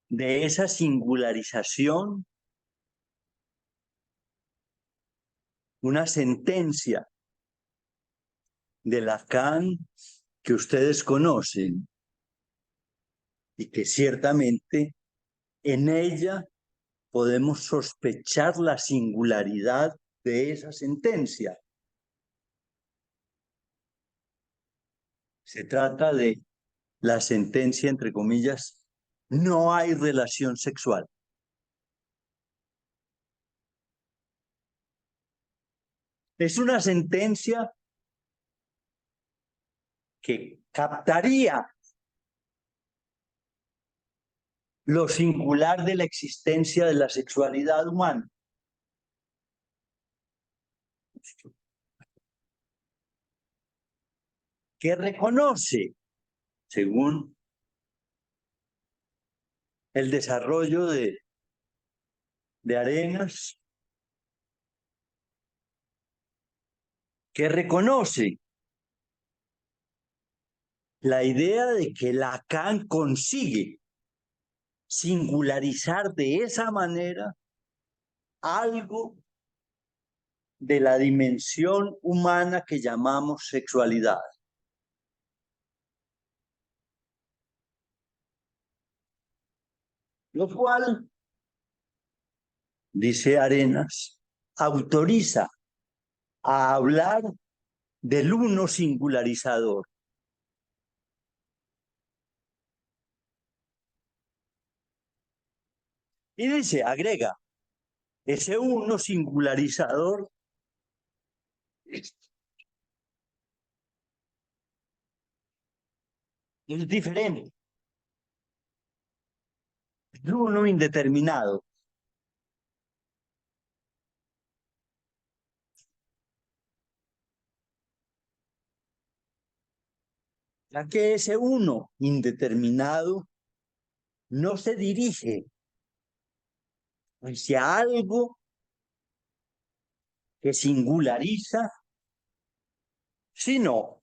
de esa singularización una sentencia de Lacan que ustedes conocen y que ciertamente en ella podemos sospechar la singularidad de esa sentencia. Se trata de la sentencia, entre comillas, no hay relación sexual. Es una sentencia que captaría lo singular de la existencia de la sexualidad humana. Que reconoce, según el desarrollo de Arenas, que reconoce la idea de que Lacan consigue singularizar de esa manera algo de la dimensión humana que llamamos sexualidad. Lo cual, dice Arenas, autoriza a hablar del uno singularizador. Y dice, agrega, ese uno singularizador es diferente. Es uno indeterminado. Ya que ese uno indeterminado no se dirige hacia algo que singulariza, sino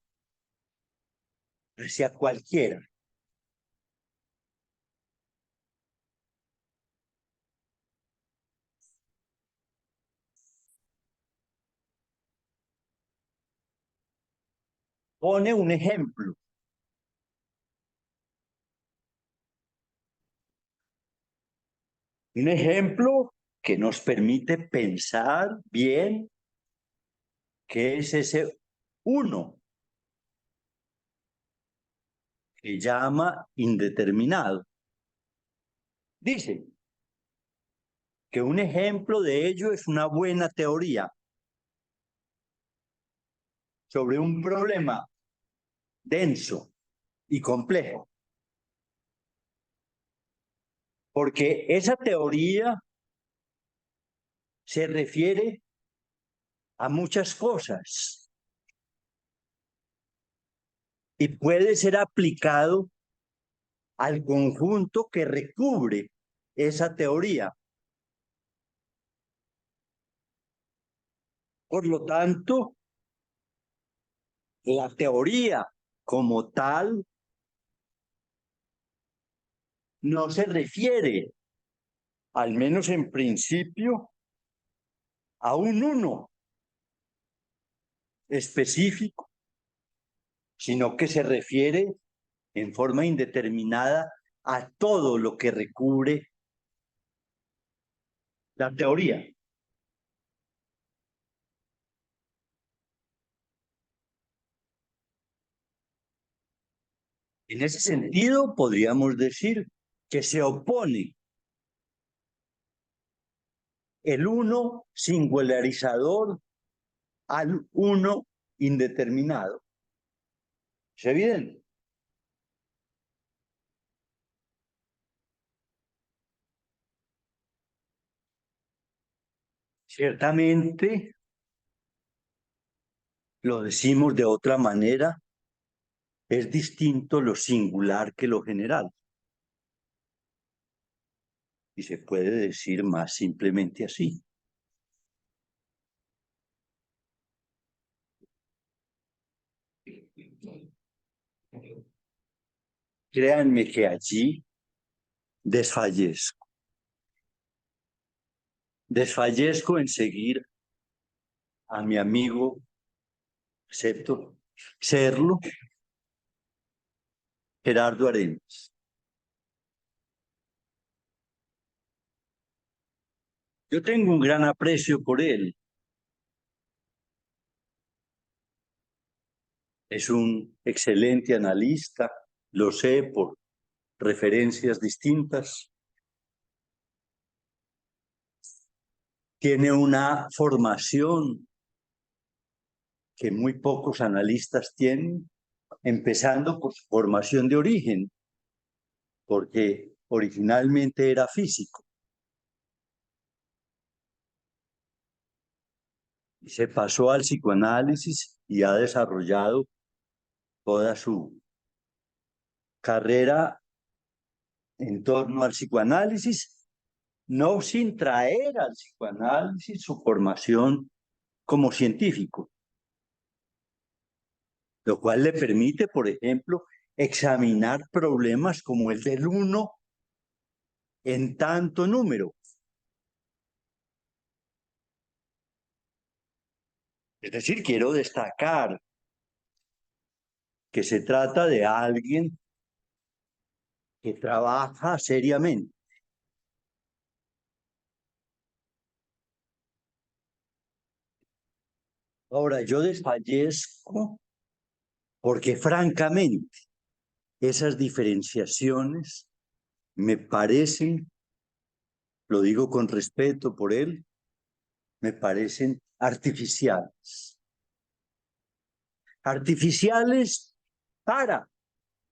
hacia cualquiera. Pone un ejemplo. Un ejemplo que nos permite pensar bien qué es ese uno que llama indeterminado. Dice que un ejemplo de ello es una buena teoría sobre un problema denso y complejo. Porque esa teoría se refiere a muchas cosas y puede ser aplicado al conjunto que recubre esa teoría. Por lo tanto, la teoría como tal no se refiere, al menos en principio, a un uno específico, sino que se refiere en forma indeterminada a todo lo que recubre la teoría. En ese sentido, podríamos decir que se opone el uno singularizador al uno indeterminado. ¿Es evidente? Ciertamente, lo decimos de otra manera, es distinto lo singular que lo general. Y se puede decir más simplemente así. Créanme que allí desfallezco. Desfallezco en seguir a mi amigo, acepto serlo, Gerardo Arenas. Yo tengo un gran aprecio por él. Es un excelente analista, lo sé por referencias distintas. Tiene una formación que muy pocos analistas tienen, empezando por su formación de origen, porque originalmente era físico. Y se pasó al psicoanálisis y ha desarrollado toda su carrera en torno al psicoanálisis, no sin traer al psicoanálisis su formación como científico, lo cual le permite, por ejemplo, examinar problemas como el del uno en tanto número. Es decir, quiero destacar que se trata de alguien que trabaja seriamente. Ahora, yo desfallezco porque francamente esas diferenciaciones me parecen, lo digo con respeto por él, me parecen artificiales. Artificiales para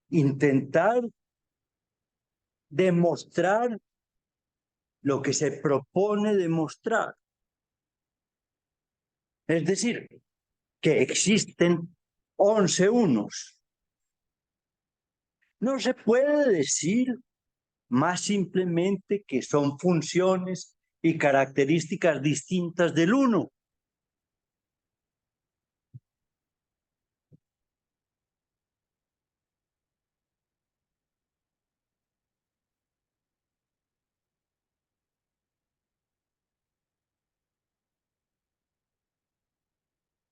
intentar demostrar lo que se propone demostrar. Es decir, que existen 11 unos. No se puede decir más simplemente que son funciones y características distintas del uno.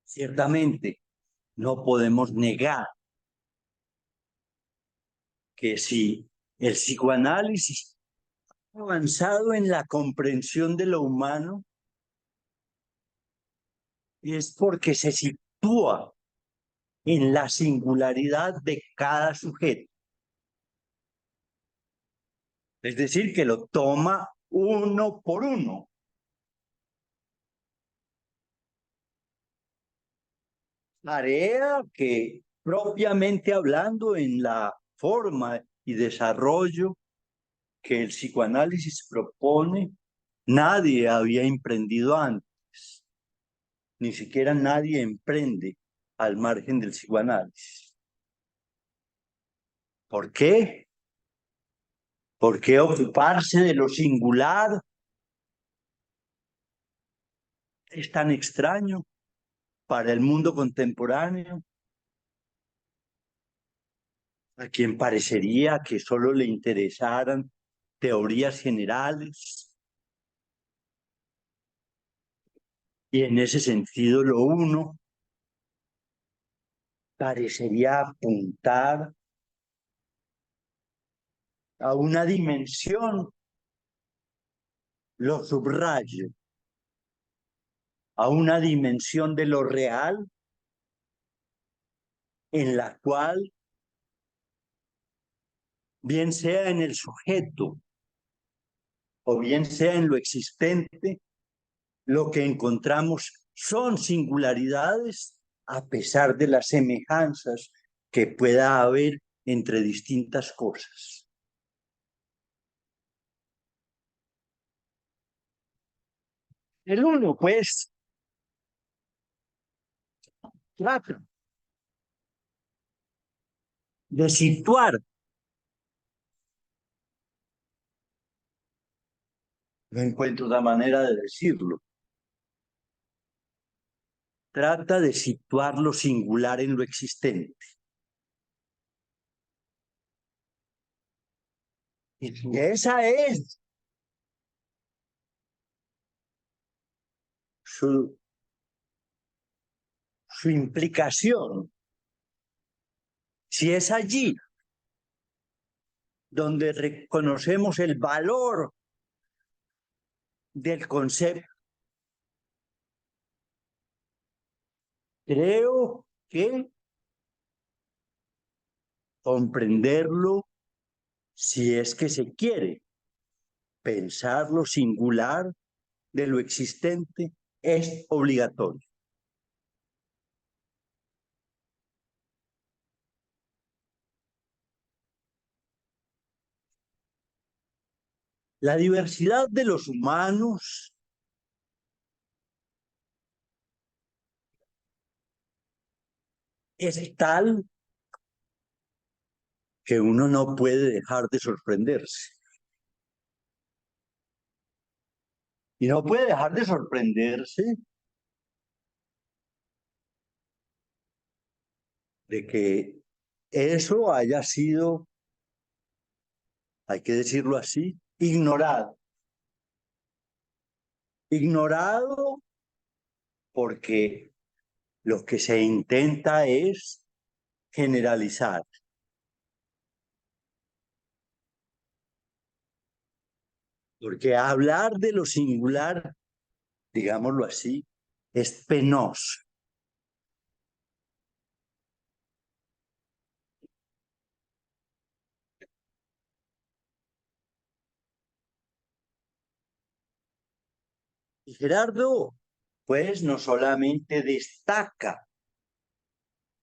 Ciertamente, no podemos negar que si el psicoanálisis ha avanzado en la comprensión de lo humano, es porque se sitúa en la singularidad de cada sujeto. Es decir, que lo toma uno por uno. Tarea que, propiamente hablando, en la forma y desarrollo que el psicoanálisis propone, nadie había emprendido antes. Ni siquiera nadie emprende al margen del psicoanálisis. ¿Por qué? ¿Por qué ocuparse de lo singular es tan extraño para el mundo contemporáneo? A quien parecería que solo le interesaran teorías generales. Y en ese sentido, lo uno parecería apuntar a una dimensión, lo subrayo, a una dimensión de lo real en la cual, bien sea en el sujeto o bien sea en lo existente, lo que encontramos son singularidades a pesar de las semejanzas que pueda haber entre distintas cosas. El uno, pues, trata de situar, no encuentro otra manera de decirlo, trata de situar lo singular en lo existente. Y esa es su implicación. Si es allí donde reconocemos el valor del concepto, creo que comprenderlo, si es que se quiere pensar lo singular de lo existente, es obligatorio. La diversidad de los humanos es tal que uno no puede dejar de sorprenderse. Y no puede dejar de sorprenderse de que eso haya sido, hay que decirlo así, ignorado. Ignorado porque lo que se intenta es generalizar. Porque hablar de lo singular, digámoslo así, es penoso. Y Gerardo, pues no solamente destaca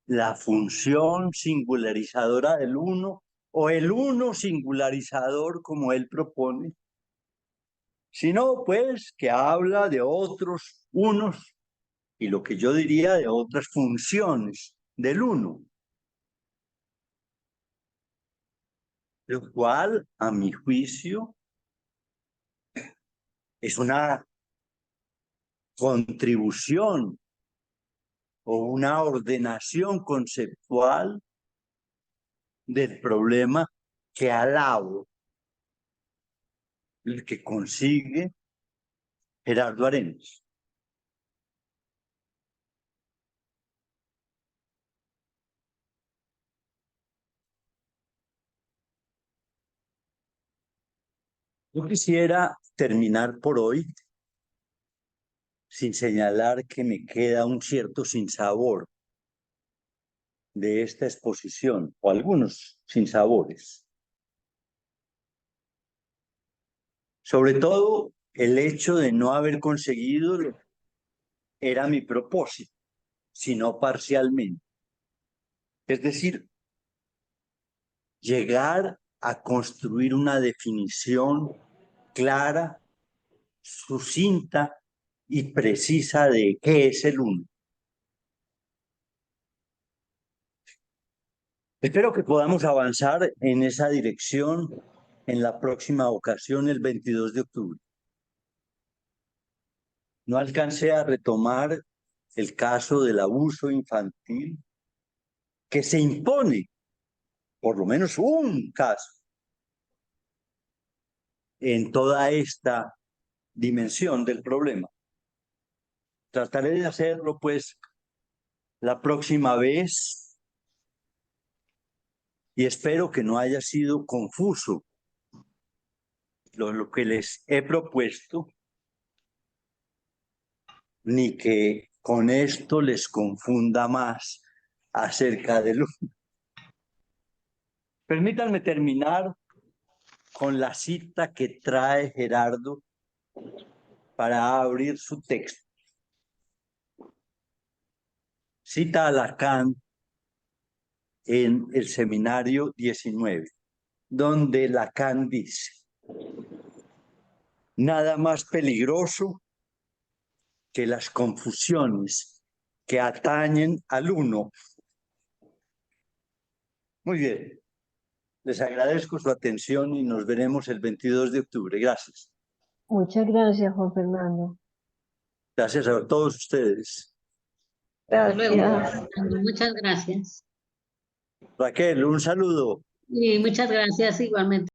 la función singularizadora del uno o el uno singularizador como él propone, sino pues que habla de otros unos y lo que yo diría de otras funciones del uno, lo cual, a mi juicio, es una contribución o una ordenación conceptual del problema que alabo, el que consigue Gerardo Arenas. Yo quisiera terminar por hoy sin señalar que me queda un cierto sinsabor de esta exposición, o algunos sinsabores. Sobre todo el hecho de no haber conseguido lo que era mi propósito, sino parcialmente. Es decir, llegar a construir una definición clara, sucinta y precisa de qué es el uno. Espero que podamos avanzar en esa dirección en la próxima ocasión, el 22 de octubre. No alcancé a retomar el caso del abuso infantil que se impone, por lo menos un caso, en toda esta dimensión del problema. Trataré de hacerlo, pues, la próxima vez y espero que no haya sido confuso lo que les he propuesto, ni que con esto les confunda más acerca de lo... Permítanme terminar con la cita que trae Gerardo para abrir su texto. Cita a Lacan en el seminario 19, donde Lacan dice: nada más peligroso que las confusiones que atañen al uno. Muy bien, les agradezco su atención y nos veremos el 22 de octubre. Gracias. Muchas gracias, Juan Fernando. Gracias a todos ustedes. Hasta luego, Gracias. muchas gracias. Raquel, un saludo. Y muchas gracias igualmente.